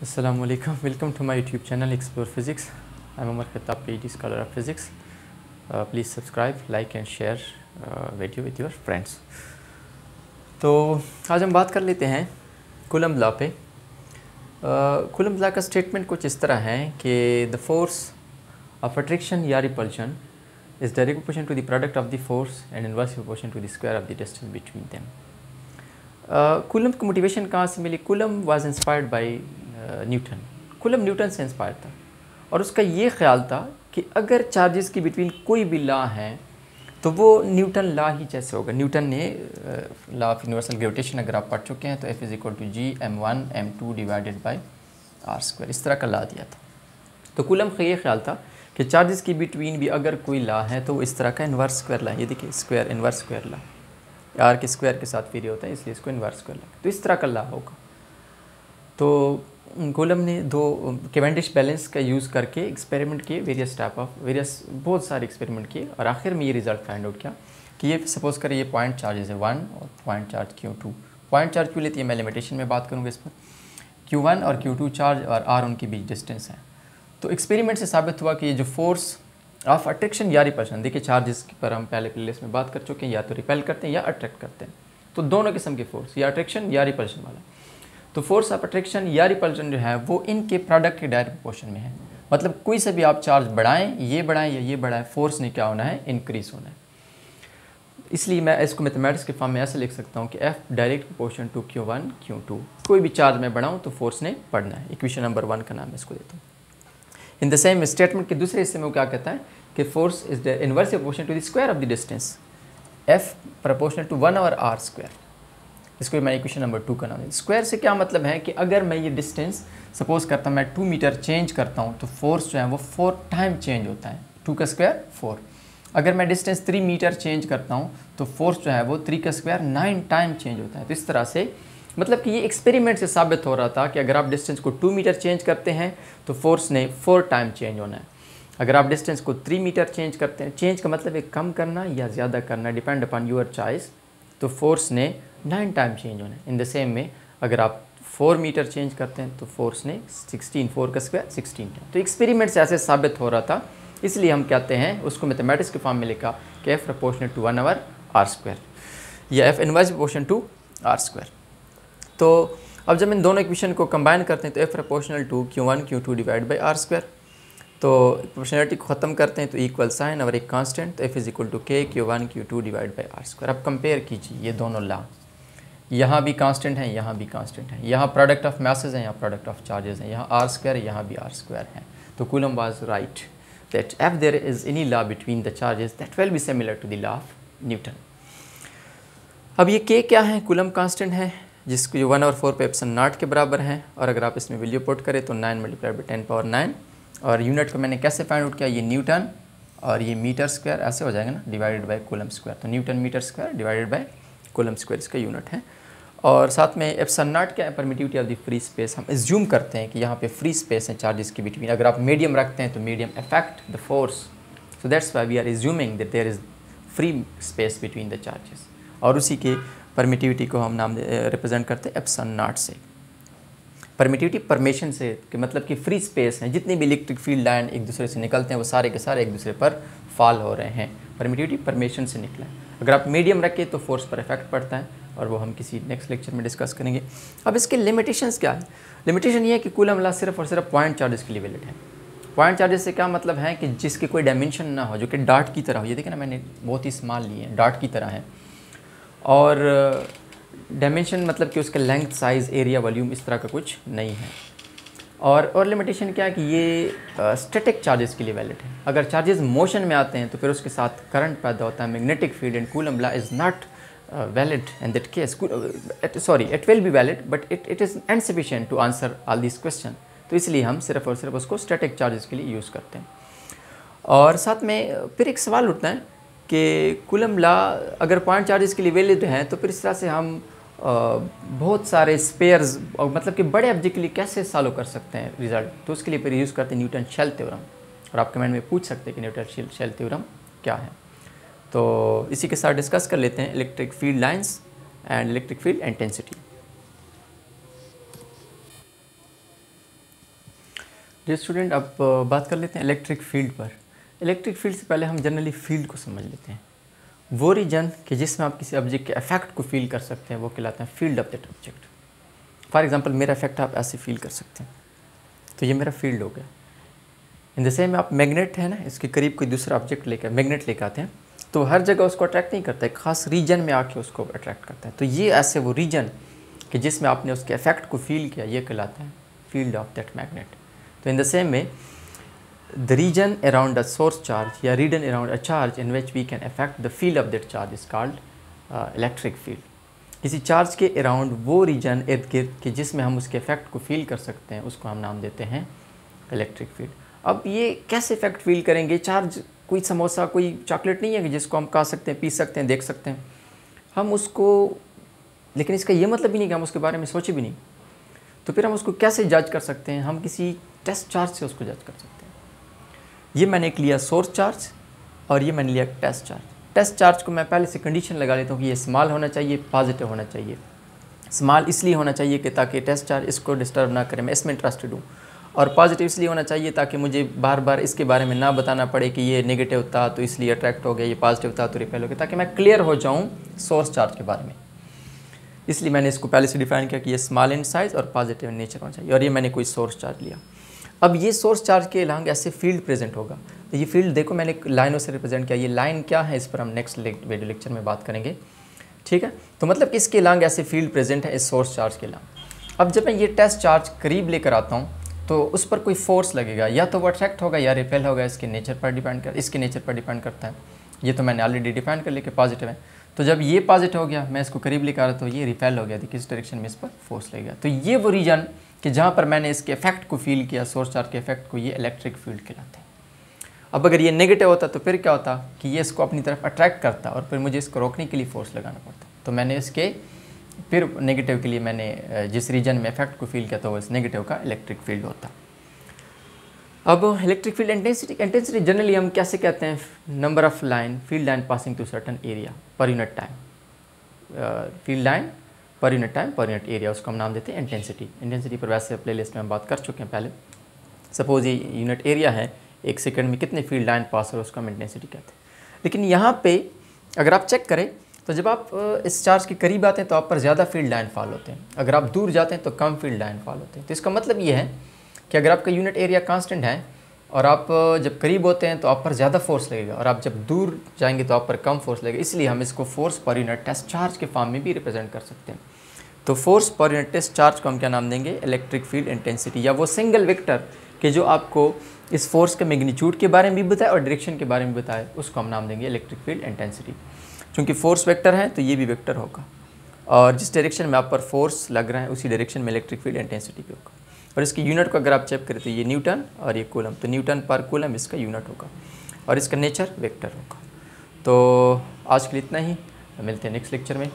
Assalamualaikum. Welcome to my YouTube channel Explore Physics. I'm Umar Khattab, PhD scholar of physics. Please subscribe, like and share video with your friends. तो आज हम बात कर लेते हैं Coulomb law पे। Coulomb law का statement कुछ इस तरह है कि द फोर्स ऑफ अट्रैक्शन या repulsion is direct proportional to the product of the force and inverse proportional to the square of the distance between them. Coulomb की motivation कहाँ से मिली? Coulomb was inspired by Newton. Coulomb Newton से inspire था और उसका ये ख्याल था कि अगर चार्जेस के बिटवीन कोई भी लॉ है तो वो न्यूटन लॉ ही जैसे होगा। न्यूटन ने लॉ ऑफ यूनिवर्सल ग्रेविटेशन अगर आप पढ़ चुके हैं तो F is equal to G m1 m2 divided by R square, इस तरह का लॉ दिया था। तो कूलम्ब का ये ख्याल था कि चार्जेस के बिटवीन भी अगर कोई लॉ है तो वो इस तरह का इन्वर्स स्क्वायर लॉ, ये देखिए square inverse square law, R के स्क्वायर के साथ वेरी होता है इसलिए इसको इन्वर्स स्क्वायर लॉ, तो इस तरह का लॉ होगा। तो कूलम्ब ने दो कैवेंडिश बैलेंस का यूज़ करके एक्सपेरिमेंट किए, वेरियस बहुत सारे एक्सपेरिमेंट किए और आखिर में ये रिज़ल्ट फाइंड आउट किया कि ये सपोज करें ये पॉइंट चार्जेस है 1 और point charge Q2। Point charge क्यों लेती है मैं लिमिटेशन में बात करूँगा इस पर। Q1 और Q2 चार्ज और R उनके बीच डिस्टेंस है। तो एक्सपेरिमेंट से साबित हुआ कि ये जो फोर्स ऑफ अट्रैक्शन या रिपल्शन, देखिए चार्जेस पर हम पहले प्लेलिस्ट में बात कर चुके हैं, या तो रिपेल करते हैं या अट्रैक्ट करते हैं। तो दोनों किस्म के फोर्स, या अट्रैक्शन या रिपल्शन वाला। तो फोर्स ऑफ अट्रैक्शन या रिपल्शन जो है वो इनके प्रोडक्ट के डायरेक्ट प्रोपोर्शन में है। मतलब कोई से भी आप चार्ज बढ़ाएं, ये बढ़ाएं या ये बढ़ाएं, फोर्स ने क्या होना है? इंक्रीज होना है। इसलिए मैं इसको मैथमेटिक्स के फॉर्म में ऐसे लिख सकता हूँ कि F direct proportion to Q1 Q2। कोई भी चार्ज मैं बढ़ाऊँ तो फोर्स ने बढ़ना है। इक्वेशन नंबर 1 का नाम इसको देता हूँ। इन द सेम स्टेटमेंट के दूसरे हिस्से में वो क्या कहता है कि force is the inverse proportion to the square of the distance, F proportional to 1 over R square. इसको मैं इक्वेशन नंबर 2 का नाम है। स्क्वायर से क्या मतलब है कि अगर मैं ये डिस्टेंस सपोज करता हूँ मैं 2 मीटर चेंज करता हूँ तो फोर्स जो है वो 4 टाइम चेंज होता है। 2 का स्क्वायर 4। अगर मैं डिस्टेंस 3 मीटर चेंज करता हूँ तो फोर्स जो है वो 3 का स्क्वायर 9 टाइम चेंज होता है। तो इस तरह से मतलब कि ये एक्सपेरिमेंट से साबित हो रहा था कि अगर आप डिस्टेंस को 2 मीटर चेंज करते हैं तो फोर्स ने 4 टाइम चेंज होना है। अगर आप डिस्टेंस को 3 मीटर चेंज करते हैं, चेंज का मतलब है कम करना या ज़्यादा करना, डिपेंड अपॉन योर चॉइस, तो फोर्स ने 9 टाइम चेंज होना है। इन द सेम में अगर आप 4 मीटर चेंज करते हैं तो फोर्स ने 16, 4 का स्क्वायर 16 टाइम। तो एक्सपेरिमेंट से ऐसे साबित हो रहा था, इसलिए हम कहते हैं उसको मैथमेटिक्स के फॉर्म में लिखा कि F proportional to 1 over R square या F inverse proportional to R square. तो अब जब इन दोनों इक्वेशन को कंबाइन करते हैं तो F proportional to Q1 Q2 divide by R square. तो प्रोपोर्शनलिटी को ख़त्म करते हैं तो इक्वल साइन और एक कांस्टेंट, तो F is equal to K Q1 Q2 divide by R square. अब कंपेयर कीजिए ये दोनों लॉ, यहाँ भी कांस्टेंट है, यहाँ भी कांस्टेंट है, यहाँ प्रोडक्ट ऑफ मैसेज है, यहाँ प्रोडक्ट ऑफ चार्जेस हैं, यहाँ R स्क्वायर है, यहाँ भी R स्क्वायर है। तो coulomb was right that if there is any law between the charges that will be similar to the law of Newton। अब ये K क्या है? कूलम्ब कांस्टेंट है जिसको 1 और 4 पे एप्सिलॉन नॉट के बराबर है, और अगर आप इसमें वैल्यू पुट करें तो 9 मल्टीप्लाई बाई 10 पावर 9, और यूनिट को मैंने कैसे फाइंड आउट किया? ये न्यूटन और ये मीटर स्क्वायर ऐसे हो जाएगा ना, डिवाइडेड बाय कूलम्ब स्क्वायर। तो newton metre square divided by coulomb square इसका यूनिट है। और साथ में एप्सिलॉन नॉट क्या है? Permittivity of the free space. हम एज्यूम करते हैं कि यहाँ पे फ्री स्पेस है चार्जेस के बिटवीन। अगर आप मीडियम रखते हैं तो medium affect the force, so that's why we are assuming that there is free space between the charges, और उसी के परमिटिविटी को हम नाम रिप्रेजेंट करते हैं एप्सिलॉन नॉट से। परमिटिविटी परमिशन से कि मतलब कि फ्री स्पेस है, जितनी भी इलेक्ट्रिक फील्ड लाइन एक दूसरे से निकलते हैं वो सारे के सारे एक दूसरे पर फॉल हो रहे हैं। परमिटिविटी परमिशन से निकला है। अगर आप मीडियम रखें तो फोर्स पर इफेक्ट पड़ता है, और वो हम किसी नेक्स्ट लेक्चर में डिस्कस करेंगे। अब इसके लिमिटेशंस क्या है? लिमिटेशन ये है कि कूलम्ब लॉ सिर्फ और सिर्फ पॉइंट चार्जेस के लिए वैलिड है। पॉइंट चार्जेस से क्या मतलब है कि जिसके कोई डायमेंशन ना हो, जो कि डॉट की तरह हो। ये देखिए ना, मैंने बहुत ही स्मॉल लिए हैं, डॉट की तरह है, और डायमेंशन मतलब कि उसका लेंथ, साइज़, एरिया, वॉल्यूम इस तरह का कुछ नहीं है। और लिमिटेशन क्या है कि ये स्टैटिक चार्जेस के लिए वैलिड है। अगर चार्जेस मोशन में आते हैं तो फिर उसके साथ करंट पैदा होता है, magnetic field, and coulomb law is not valid in that case. It will be valid, but it is insufficient to answer all these question. तो इसलिए हम सिर्फ और सिर्फ उसको स्टैटिक चार्जेस के लिए यूज़ करते हैं। और साथ में फिर एक सवाल उठता है कि कूलम्ब लॉ अगर पॉइंट चार्जेस के लिए वैलिड है तो फिर इस तरह से हम बहुत सारे स्पेयर्स और मतलब कि बड़े ऑब्जेक्ट के लिए कैसे सॉल्व कर सकते हैं रिजल्ट। तो उसके लिए फिर यूज़ करते हैं न्यूटन शेल थ्योरम, और आप कमेंट में पूछ सकते हैं कि न्यूटन शेल थ्योरम क्या है। तो इसी के साथ डिस्कस कर लेते हैं electric field lines and electric field intensity. जी स्टूडेंट, अब बात कर लेते हैं इलेक्ट्रिक फील्ड पर। इलेक्ट्रिक फील्ड से पहले हम जनरली फील्ड को समझ लेते हैं। वो रीजन कि जिसमें आप किसी ऑब्जेक्ट के इफेक्ट को फील कर सकते हैं वो कहलाते हैं field of that object. For example मेरा इफेक्ट आप ऐसे फील कर सकते हैं, तो ये मेरा फील्ड हो गया। इन द सेम आप मैग्नेट है ना, इसके करीब कोई दूसरा ऑब्जेक्ट लेकर मैग्नेट लेकर आते हैं तो हर जगह उसको अट्रैक्ट नहीं करता है, खास रीजन में आके उसको अट्रैक्ट करता है। तो ये ऐसे वो रीजन कि जिसमें आपने उसके इफेक्ट को फील किया, ये कहलाता है फील्ड ऑफ दैट मैग्नेट। तो इन द सेम में the region around a source charge या region around a charge in which we can affect the field of that charge is called electric field। किसी charge के around वो reason इर्द गिर्द कि जिसमें हम उसके इफेक्ट को फील कर सकते हैं उसको हम नाम देते हैं इलेक्ट्रिक फील्ड। अब ये कैसे इफेक्ट फील करेंगे? चार्ज कोई समोसा कोई चॉकलेट नहीं है कि जिसको हम खा सकते हैं, पी सकते हैं, देख सकते हैं हम उसको, लेकिन इसका ये मतलब भी नहीं कि हम उसके बारे में सोचे भी नहीं। तो फिर हम उसको कैसे जज कर सकते हैं? हम किसी टेस्ट चार्ज से उसको जज कर सकते हैं। ये मैंने एक लिया सोर्स चार्ज और ये मैंने लिया टेस्ट चार्ज। टेस्ट चार्ज को मैं पहले से कंडीशन लगा लेता हूँ कि ये स्मॉल होना चाहिए, पॉजिटिव होना चाहिए। स्मॉल इसलिए होना चाहिए कि ताकि टेस्ट चार्ज इसको डिस्टर्ब ना करे, मैं इसमें इंटरेस्टेड हूँ। और पॉजिटिव इसलिए होना चाहिए ताकि मुझे बार बार इसके बारे में ना बताना पड़े कि ये नेगेटिव था तो इसलिए अट्रैक्ट हो गया, ये पॉजिटिव था तो रिपेल हो गया, ताकि मैं क्लियर हो जाऊँ सोर्स चार्ज के बारे में। इसलिए मैंने इसको पहले से डिफाइन किया कि ये स्मॉल इन साइज़ और पॉजिटिव इन नेचर होना चाहिए। और ये मैंने कोई सोर्स चार्ज लिया। अब ये सोर्स चार्ज के अलॉन्ग ऐसे फील्ड प्रेजेंट होगा। तो ये फील्ड देखो मैंने लाइनों से रिप्रेजेंट किया। ये लाइन क्या है इस पर हम नेक्स्ट वीडियो लेक्चर में बात करेंगे, ठीक है। तो मतलब इसके अलॉन्ग ऐसे फील्ड प्रेजेंट है इस सोर्स चार्ज के अलॉन्ग। अब जब मैं ये टेस्ट चार्ज करीब लेकर आता हूँ तो उस पर कोई फोर्स लगेगा, या तो वो अट्रैक्ट होगा या रिपेल होगा, इसके नेचर पर डिपेंड करता है। ये तो मैंने ऑलरेडी डिफाइन कर लिया कि पॉजिटिव है। तो जब ये पॉजिटिव हो गया, मैं इसको करीब लेकर आ रहा तो ये रिपेल हो गया, तो किस डायरेक्शन में इस पर फोर्स लगेगा। तो ये वो रीजन कि जहाँ पर मैंने इसके इफेक्ट को फील किया, सोर्स चार्ज के इफेक्ट को, ये इलेक्ट्रिक फील्ड कहलाते हैं। अब अगर ये नेगेटिव होता तो फिर क्या होता कि ये इसको अपनी तरफ अट्रैक्ट करता और फिर मुझे इसको रोकने के लिए फोर्स लगाना पड़ता। तो मैंने इसके फिर नेगेटिव के लिए मैंने जिस रीजन में इफेक्ट को फील किया तो वो इस नेगेटिव का इलेक्ट्रिक फील्ड होता। अब इलेक्ट्रिक फील्ड इंटेंसिटी जनरली हम कैसे कहते हैं? Number of line field line passing to certain area per unit time. Field line per unit time per unit area, उसको हम नाम देते हैं इंटेंसिटी। इंटेंसिटी पर वैसे प्लेलिस्ट में हम बात कर चुके हैं पहले। सपोज ये यूनिट एरिया है, 1 सेकंड में कितने फील्ड लाइन पास हो उसको हम इंटेंसिटी कहते हैं। लेकिन यहाँ पे अगर आप चेक करें तो जब आप इस चार्ज के करीब आते हैं तो आप पर ज़्यादा फील्ड लाइन फॉल होते हैं, अगर आप दूर जाते हैं तो कम फील्ड लाइन फॉल होते हैं। तो इसका मतलब ये है कि अगर आपका यूनिट एरिया कांस्टेंट है और आप जब करीब होते हैं तो आप पर ज़्यादा फोर्स लगेगा और आप जब दूर जाएंगे तो आप पर कम फोर्स लगेगा। इसलिए हम इसको force per unit test charge के फॉर्म में भी रिप्रेजेंट कर सकते हैं। तो force per unit test charge को हम क्या नाम देंगे? इलेक्ट्रिक फील्ड इंटेंसिटी, या वो सिंगल वेक्टर कि जो आपको इस फोर्स के मैग्नीट्यूड के बारे में भी बताए और डायरेक्शन के बारे में बताए, उसको हम नाम देंगे इलेक्ट्रिक फील्ड इंटेंसिटी। चूँकि फोर्स वेक्टर है तो ये भी वेक्टर होगा और जिस डायरेक्शन में आप पर फोर्स लग रहा है उसी डायरेक्शन में इलेक्ट्रिक फील्ड इंटेंसिटी भी होगा। और इसकी यूनिट को अगर आप चेक करें तो ये न्यूटन और ये कूलम, तो न्यूटन पर कूलम इसका यूनिट होगा और इसका नेचर वेक्टर होगा। तो आज के लिए इतना ही, मिलते हैं नेक्स्ट लेक्चर में।